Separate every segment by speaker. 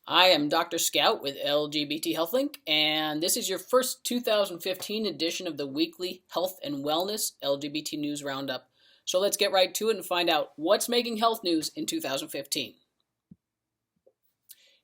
Speaker 1: I am Dr. Scout with LGBT HealthLink, and this is your first 2015 edition of the weekly Health and Wellness LGBT News Roundup. So let's get right to it and find out what's making health news in 2015.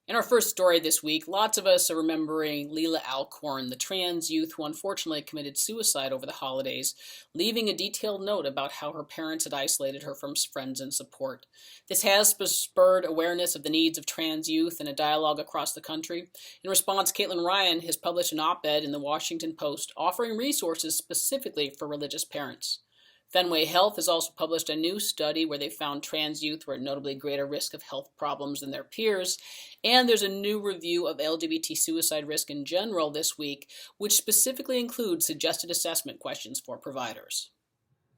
Speaker 1: In our first story this week, lots of us are remembering Leila Alcorn, the trans youth who unfortunately committed suicide over the holidays, leaving a detailed note about how her parents had isolated her from friends and support. This has spurred awareness of the needs of trans youth and a dialogue across the country. In response, Caitlin Ryan has published an op-ed in the Washington Post offering resources specifically for religious parents. Fenway Health has also published a new study where they found trans youth were at notably greater risk of health problems than their peers. And there's a new review of LGBT suicide risk in general this week, which specifically includes suggested assessment questions for providers.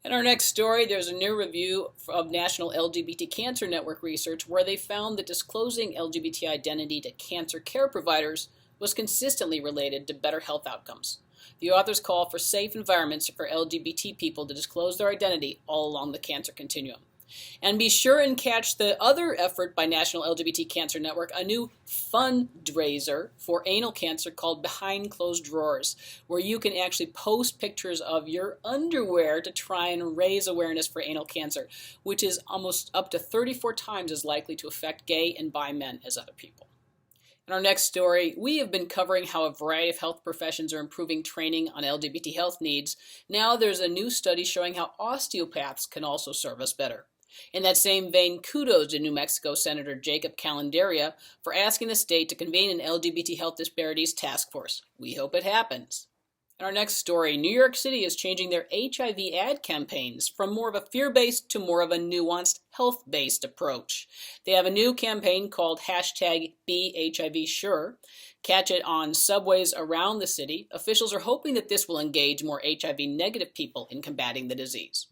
Speaker 1: In our next story, there's a new review of National LGBT Cancer Network research where they found that disclosing LGBT identity to cancer care providers was consistently related to better health outcomes. The authors call for safe environments for LGBT people to disclose their identity all along the cancer continuum. And be sure and catch the other effort by National LGBT Cancer Network, a new fundraiser for anal cancer called Behind Closed Drawers, where you can actually post pictures of your underwear to try and raise awareness for anal cancer, which is almost up to 34 times as likely to affect gay and bi men as other people. In our next story, we have been covering how a variety of health professions are improving training on LGBT health needs. Now there's a new study showing how osteopaths can also serve us better. In that same vein, kudos to New Mexico Senator Jacob Calendaria for asking the state to convene an LGBT health disparities task force. We hope it happens. In our next story, New York City is changing their HIV ad campaigns from more of a fear-based to more of a nuanced health-based approach. They have a new campaign called #BeHIVSure. Catch it on subways around the city. Officials are hoping that this will engage more HIV-negative people in combating the disease.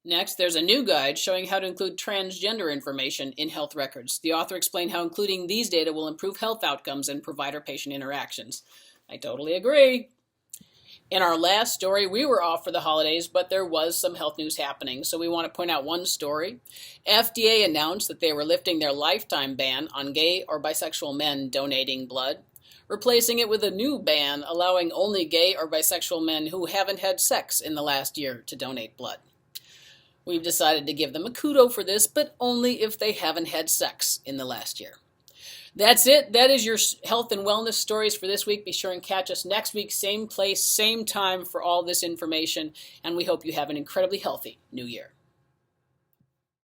Speaker 1: Next, there's a new guide showing how to include transgender information in health records. The author explained how including these data will improve health outcomes and provider-patient interactions. I totally agree. In our last story, we were off for the holidays, but there was some health news happening, so we want to point out one story. FDA announced that they were lifting their lifetime ban on gay or bisexual men donating blood, replacing it with a new ban allowing only gay or bisexual men who haven't had sex in the last year to donate blood. We've decided to give them a kudo for this, but only if they haven't had sex in the last year. That's it. That is your health and wellness stories for this week. Be sure and catch us next week, same place, same time for all this information. And we hope you have an incredibly healthy new year.